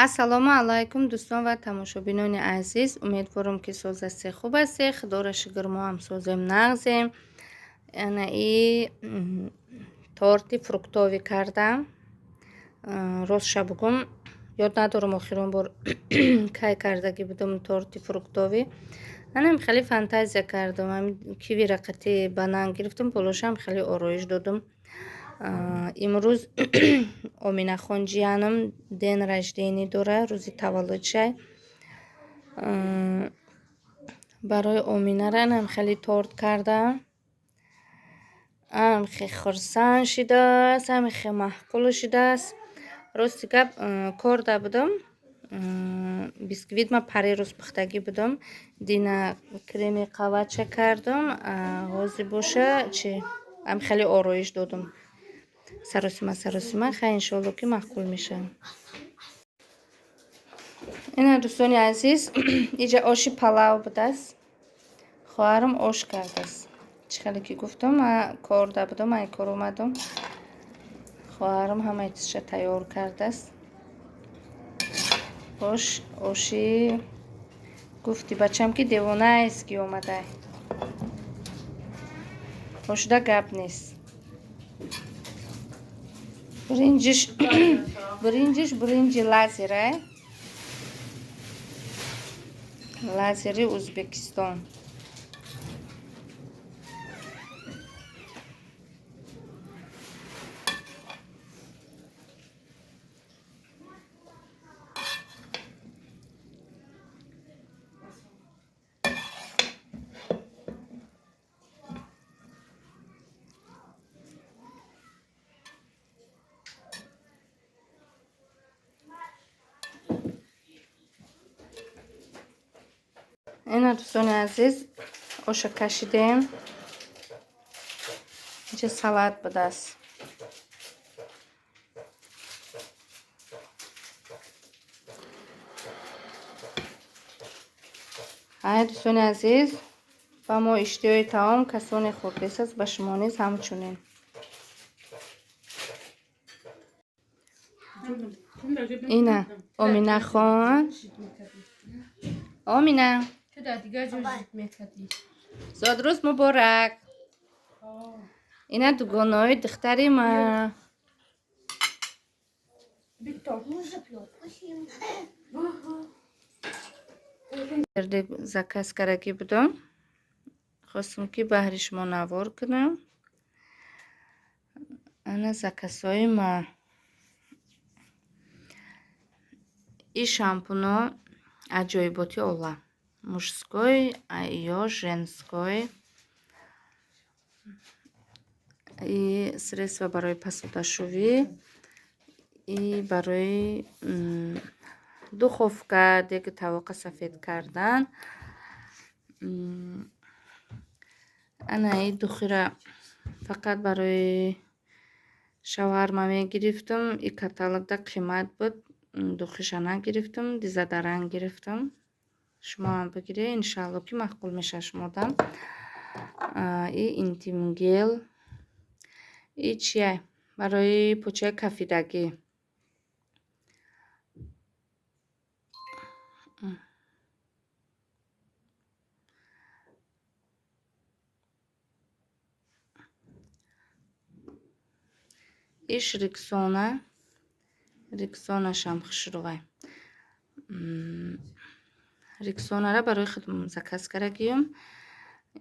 ассалому алайкум дӯстон ва тамошобинони азиз. Умедворам ки созасте хуб астед. Худора шукр мо ҳам созем нағзем. Яна и торти фруктовӣ кардам. Ростша бугум ёд надорам охирон бор кай кардагӣ будам торти фруктовӣ. Манам хеле фантазия кардам. Киви рақати банан гирифтам, болошам хеле ороиш додам. имрӯз оминахонҷиянам ден ражденӣ дора, рӯзи таваллудшай. барои оминаранам хеле торт кардам. хе хурсанд шидааст, хе маҳқул шидааст. рости гап кор да будам. бисквит ма парирӯз пухтагӣ будам. Дина креми қавача кардам. ғози боша чи ам хеле ороиш додам. саросима хай иншоалло ки маҳқул мешавам. ина дӯстони азиз, иҷа оши палав будааст. хоҳарам ош кардааст. чӣ хеле ки гуфтам, кор да будам, ай кор омадам. хоҳарам ҳамаи чизша тайёр кардааст. оши гуфти бачам ки девонааст ки омадай. ошда гап нест. бринҷи лазера, лазери Узбекистон. ина дӯстони азиз, оша кашидем. инҷа салат будааст. ай дӯстони азиз, ба мо иштиёи таом касоне хурдес аст, ба шумо низ ҳамчунин. ина оминахон. омина, зодрӯз муборак. ина дугонаҳои духтари ма. заказ карагӣ будам. хостам ки баҳри шумо навор кунам. ана заказҳои ма. и шампуно аҷоиботи ола. мужской, ё женской. и средство барои посудашӯвӣ. и барои духовка, деги тавоқа сафед кардан. ана и духира фақат барои шаварма мегирифтам. и каталогда қимат буд. духиша нагирифтам, дизадаранг гирифтам. шумо ҳам бигиред, иншаалло ки маҳқул мешавад шумодам. и интимгел. и чия барои почаи кафидагӣ. иш риксонашам хушрӯвай. риксонара барои худам заказ карагиём.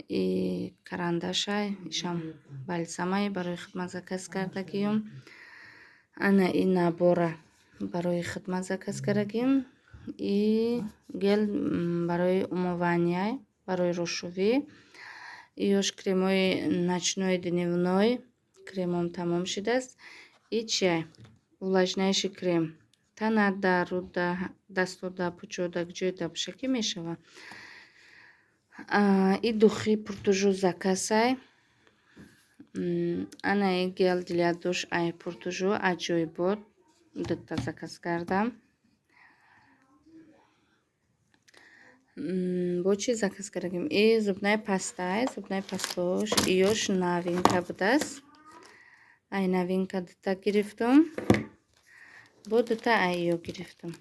и карандаша ишам бальзамай барои худмат заказ кардагиём. ана и набора барои худмат заказ карагиём. и гел барои умывания, барои рӯшӯвӣ. и ёш кремои ночной дневной. кремом тамом шудааст. и чия увлажняющий крем. танада, руда, дастода, пӯчода, ҷойда бошакӣ мешава. и духи пуртужу закасай. ана и гел для душ ай пуртужу аҷоибот. дута заказ кардам. бо чӣ заказ кардагим? И зубнаи пастай. зубнаи пастош ёш новинка будааст. ай новинка дута гирифтам. бо дута айё гирифтам.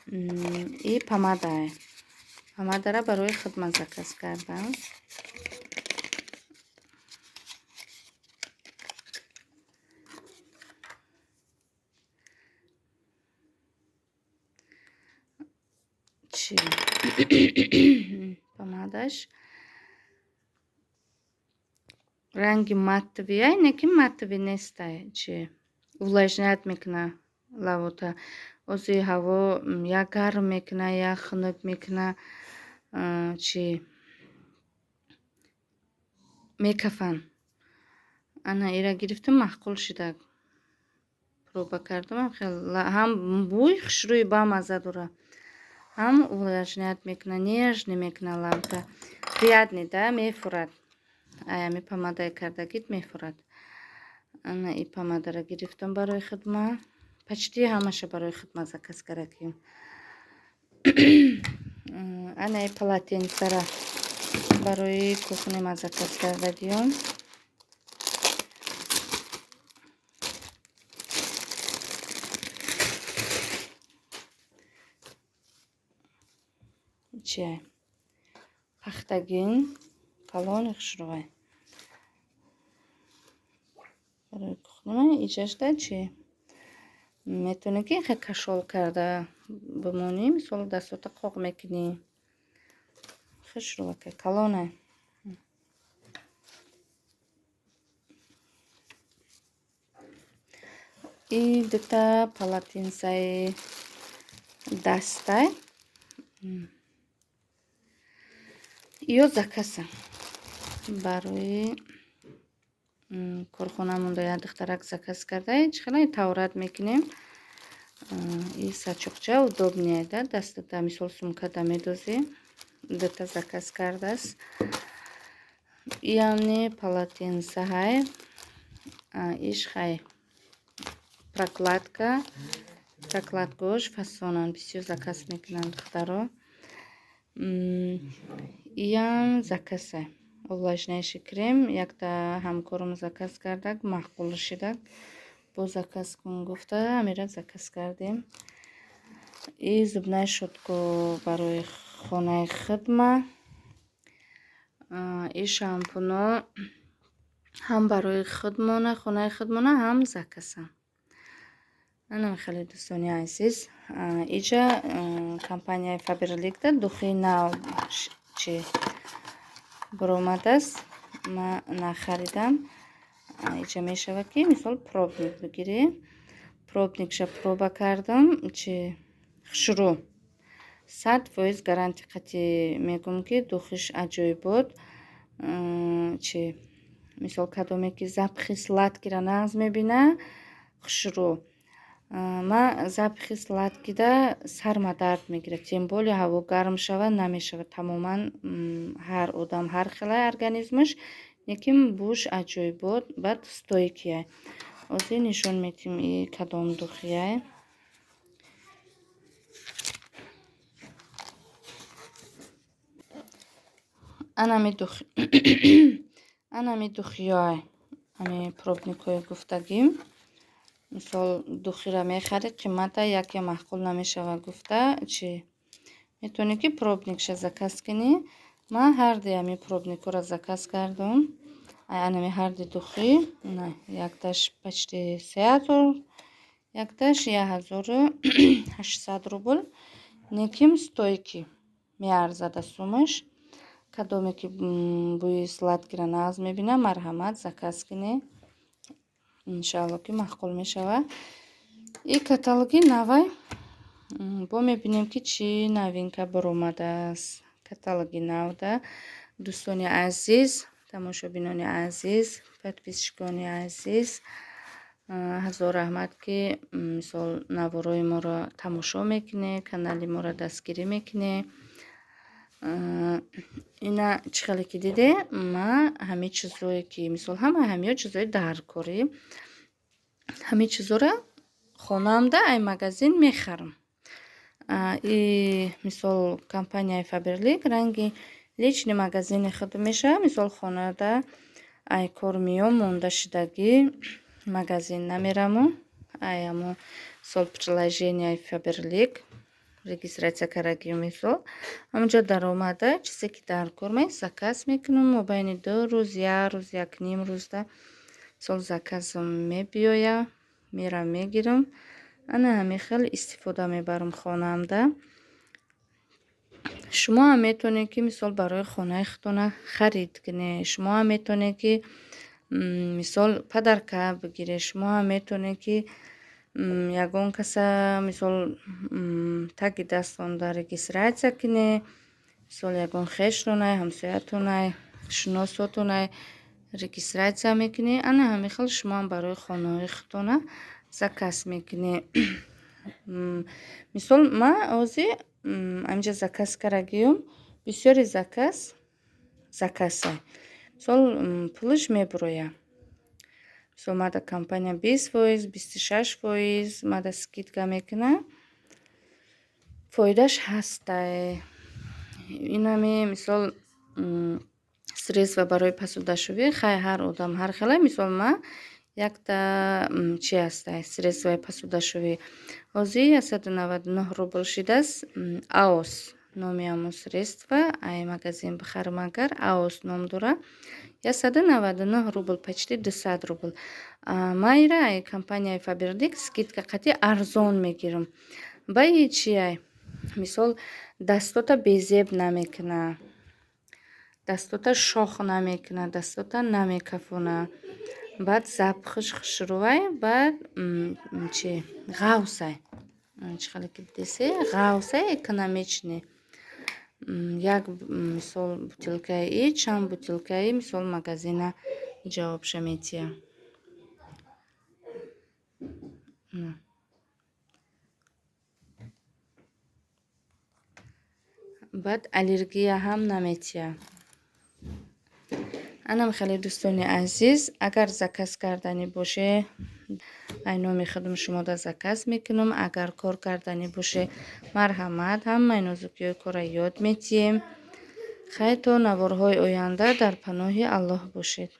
И помада. Помадара барои хидмат заказ кардам. Чи помадаш ранги матовия, неки матови нестай. Чи увлажняет мекна лавота. Ози ҳаво я гарм мекна, я хунук мекна. Чи мекафан. Ана ира гирифтам, маъқул шуда. Проба кардам. Ҳам бӯй хушрӯи бамаза дора. Ҳам увлажняет мекна, нежный мекна лавота. Приятный, да, мефурад. Аями помадаи кардагит мефурад. Ана и помадара гирифтам барои хидмат. Почти ҳамаша барои хидмат заказ кардагим. Ана и полотенцара барои кухня ма заказ кардагим. Чи пахтагин калони хушрӯй. барои кухня иҷашда чи метавонӣ ки хе кашол карда бимонӣ, мисол дастота қоқ мекунӣ. Хушрӯй калоне. И дута полотенцаи дастай ё закаса барои корхонамонда як духтарак заказ карда. Чихела таврат мекунем. И сачуқча удобнее, да, дастата мисол сумкада медозӣ. Дута заказ кардааст. Яъне полотенца ҳай. Иш хай прокладкаош фасонан бисёр заказ мекунанд духтаро. Ям закаса увлажняющий крем якта ҳамкорам заказ кардак, маъқул шудак. Бо заказ кун гуфта амира заказ кардем. И зубная щётка барои хонаи хидмат. И шампуно ҳам барои хидмона, хонаи хидмона, ҳам закаса. Ана хеле дӯстони азиз, иҷа компанияи Faberlic-да духи нав чи биромадааст. Ман нахаридам. Иҷа мешавад ки мисол пробник бигирӣ. Пробникша проба кардам. Чи хушрӯ 100% гарантия қатъӣ мегӯм ки духиш аҷоибот. Чи мисол кадоме ки запахи сладкиро нағз мебина, хушрӯ. Ман запахи сладкида сарма дард мегирад. Тем более ҳаво гарм шавад, намешавад тамоман ҳар одам ҳар хелай организмаш. Лекин буш аҷоибот баъд стойкияй. Озӣ нишон метим и кадом духияй. Анами духиёй. Ами пробникҳои гуфтагим. Мисол духира мехарӣ, қимата яке маъқул намешавад гуфта. Чи метавонӣ ки пробникша заказ кунӣ. Ман ҳарди ами пробникҳоро заказ кардам. Анами ҳарди духӣ. Якташ почти 3000, якташ 1800 рубл. Неким стойки меарзада сумаш. Кадоме ки бӯи сладкиро нағз мебина, марҳамат заказ кунӣ. Иншалло ки маъқул мешавад. И каталоги навай. Бо мебинем ки чӣ новинка биромадааст. Каталоги навда. Дӯстони азиз, тамошобинони азиз, подписчикони азиз, ҳазор раҳмат ки мисол наворои моро тамошо мекунед, канали моро дастгирӣ мекунед. Ина чӣ хеле ки диде, ман ҳами чизое ки мисол ҳамаё чизои даркорӣ, ҳами чизоро хонаамда ай магазин мехарам. И мисол компанияи Faberlic ранги личный магазини худ меша. Мисол хонада ай кор миём монда шудагӣ магазин намераму. Ай амо мисол приложенияи Faberlic регистратсия кардаги мисол ҳамаҷо даромада чизе ки дар кор мест заказ мекунам мобайни 2 рӯз 1 рӯз 1 рӯзда мисол заказам мебиёя мерам мегирам ана ҳамин хел истифода мебарам хонаамда. шумо ҳам метавонед ки мисол барои хонаи худтона харид кунед. Шумо ҳам метавонед ки мисол падарка бигиред. Шумо ҳам метавонед ки ягон каса мисол таги дастонда регистратсия кунед. мисол ягон хешронай ҳамсоятонай шиносотонай регистратсия мекунед. ана ҳамин хел шумо ҳам барои хонаҳои худтона заказ мекунед. мисол ман ҳозир амҷа заказ карагиём бисёри заказай мисол пулиш мебуроя. мисол мада компания 20%, 26% мада скидка мекуна. Фоидаш ҳастай. Инаме мисол средства барои пасудашавӣ хай ҳар одам ҳар хеле мисол ман якта чи ҳастай средстваи пасудашавӣ ҳозир 199 рубл шидааст. аос номи ҳамон средства ай магазин бихарам агар аос ном дора 199 рубл почти 200 рубл. ман ира ай компанияи Faberdic скидка қатъи арзон мегирам. баи чи ай мисол дастота безеб намекуна, дастота шох намекуна, дастота намекафона. баъд запхиш хушрӯвай баъд чи ғавсай чӣ хеле ки десе ғавсай экономичный як мисол бутилкаи и чанд бутилкаи мисол магазина ҷавобша метия. баъд аллергия ҳам наметия. анам хеле дӯстони азиз агар заказ карданӣ боше ай номи худам шумода заказ мекунам. агар кор карданӣ боше марҳамат ҳамаи нозукиҳои корро ёд метиҳем. хай то наворҳои оянда дар паноҳи аллоҳ бошед.